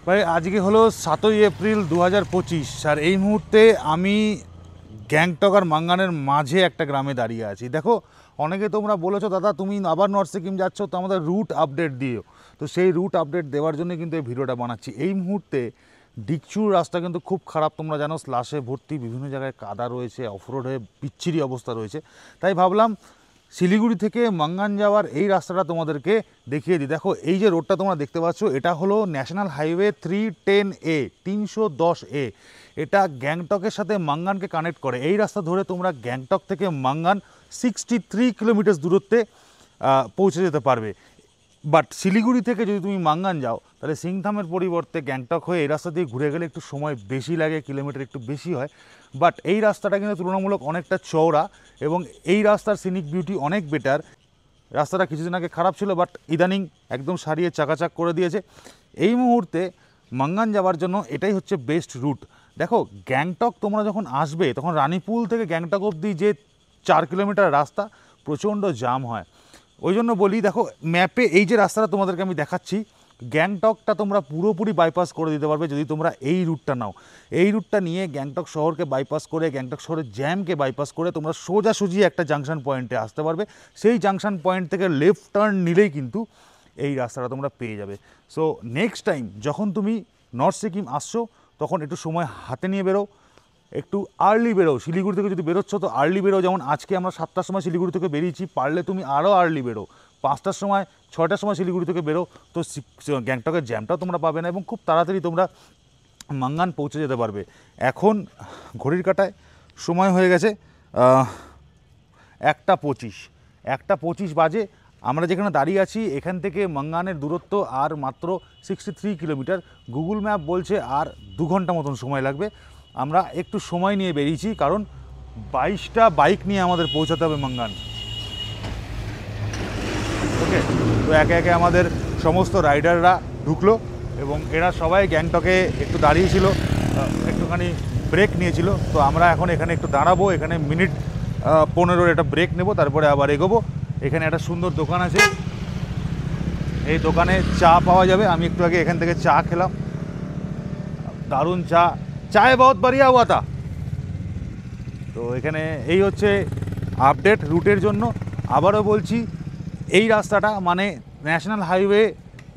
ভাই আজকে হলো 7ই এপ্রিল 2025 আর এই মুহূর্তে আমি গ্যাংটক আর মাঙ্গানের মাঝে একটা গ্রামে দাঁড়িয়ে আছি। দেখো, অনেকে তোমরা বলেছো দাদা তুমি আবার নর্থ সিকিম যাচ্ছ, তো আমাদের রুট আপডেট দিও। তো সেই রুট আপডেট দেওয়ার জন্য কিন্তু এই ভিডিওটা বানাচ্ছি। এই মুহূর্তে ডিকচুর রাস্তা কিন্তু খুব খারাপ, তোমরা জানো, স্লাশে ভর্তি, বিভিন্ন জায়গায় কাদা রয়েছে, অফরোড হয়ে বিচ্ছিরি অবস্থা রয়েছে। তাই ভাবলাম শিলিগুড়ি থেকে মাঙ্গান যাওয়ার এই রাস্তাটা তোমাদেরকে দেখিয়ে দিই। দেখো, এই যে রোডটা তোমরা দেখতে পাচ্ছ, এটা হলো ন্যাশনাল হাইওয়ে 310A 310A। এটা গ্যাংটকের সাথে মাঙ্গানকে কানেক্ট করে। এই রাস্তা ধরে তোমরা গ্যাংটক থেকে মাঙ্গান 63 কিলোমিটার দূরত্বে পৌঁছে যেতে পারবে। বাট শিলিগুড়ি থেকে যদি তুমি মাঙ্গান যাও, তাহলে সিংথামের পরিবর্তে গ্যাংটক হয়ে এই রাস্তা দিয়ে ঘুরে গেলে একটু সময় বেশি লাগে, কিলোমিটার একটু বেশি হয়। বাট এই রাস্তাটা কিন্তু তুলনামূলক অনেকটা চওড়া এবং এই রাস্তার সিনিক বিউটি অনেক বেটার। রাস্তাটা কিছুদিন আগে খারাপ ছিল, বাট ইদানিং একদম সারিয়ে চাকাচাক করে দিয়েছে। এই মুহূর্তে মাঙ্গান যাওয়ার জন্য এটাই হচ্ছে বেস্ট রুট। দেখো, গ্যাংটক তোমরা যখন আসবে তখন রানীপুল থেকে গ্যাংটক অবধি যে 4 কিলোমিটার রাস্তা প্রচণ্ড জাম হয়। ওই জন্য বলি, দেখো ম্যাপে এই যে রাস্তাটা তোমাদেরকে আমি দেখাচ্ছি, গ্যাংটকটা তোমরা পুরোপুরি বাইপাস করে দিতে পারবে যদি তোমরা এই রুটটা নাও। এই রুটটা নিয়ে গ্যাংটক শহরকে বাইপাস করে, গ্যাংটক শহরের জ্যামকে বাইপাস করে তোমরা সোজাসুজি একটা জাংশন পয়েন্টে আসতে পারবে। সেই জাংশন পয়েন্ট থেকে লেফট টার্ন নিলেই কিন্তু এই রাস্তাটা তোমরা পেয়ে যাবে। সো নেক্সট টাইম যখন তুমি নর্থ সিকিম আসছো, তখন একটু সময় হাতে নিয়ে বেরো, একটু আর্লি বেরো। শিলিগুড়ি থেকে যদি বেরোচ্ছ তো আর্লি বেরো। যেমন আজকে আমরা 7টার সময় শিলিগুড়ি থেকে বেরিয়েছি, পারলে তুমি আরও আর্লি বেরো, 5টার সময় 6টার সময় শিলিগুড়ি থেকে বেরো। তো গ্যাংটকের জ্যামটাও তোমরা পাবে না এবং খুব তাড়াতাড়ি তোমরা মাঙ্গান পৌঁছে যেতে পারবে। এখন ঘড়ির কাঁটায় সময় হয়ে গেছে 1:25 বাজে। আমরা যেখানে দাঁড়িয়ে আছি এখান থেকে মাঙ্গানের দূরত্ব আর মাত্র 63 কিলোমিটার। গুগল ম্যাপ বলছে আর 2 ঘন্টা মতন সময় লাগবে। আমরা একটু সময় নিয়ে বেরিয়েছি, কারণ 22টা বাইক নিয়ে আমাদের পৌঁছাতে হবে মাঙ্গান। ওকে, তো একে একে আমাদের সমস্ত রাইডাররা ঢুকলো এবং এরা সবাই গ্যাংটকে একটু দাঁড়িয়েছিল, একটুখানি ব্রেক নিয়েছিল। তো আমরা এখন এখানে একটু দাঁড়াবো, এখানে মিনিট 15 একটা ব্রেক নেব, তারপরে আবার এগোবো। এখানে একটা সুন্দর দোকান আছে, এই দোকানে চা পাওয়া যাবে। আমি একটু আগে এখান থেকে চা খেলাম, দারুণ চা, চায় বহুত বাড়িয়া হুয়া তা। তো এখানে এই হচ্ছে আপডেট রুটের জন্য। আবারও বলছি, এই রাস্তাটা মানে ন্যাশনাল হাইওয়ে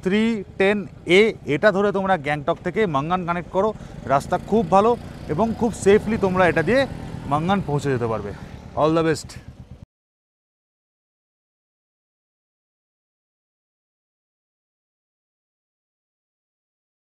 310A, এটা ধরে তোমরা গ্যাংটক থেকে মাঙ্গান কানেক্ট করো। রাস্তা খুব ভালো এবং খুব সেফলি তোমরা এটা দিয়ে মাঙ্গান পৌঁছে যেতে পারবে। All the best.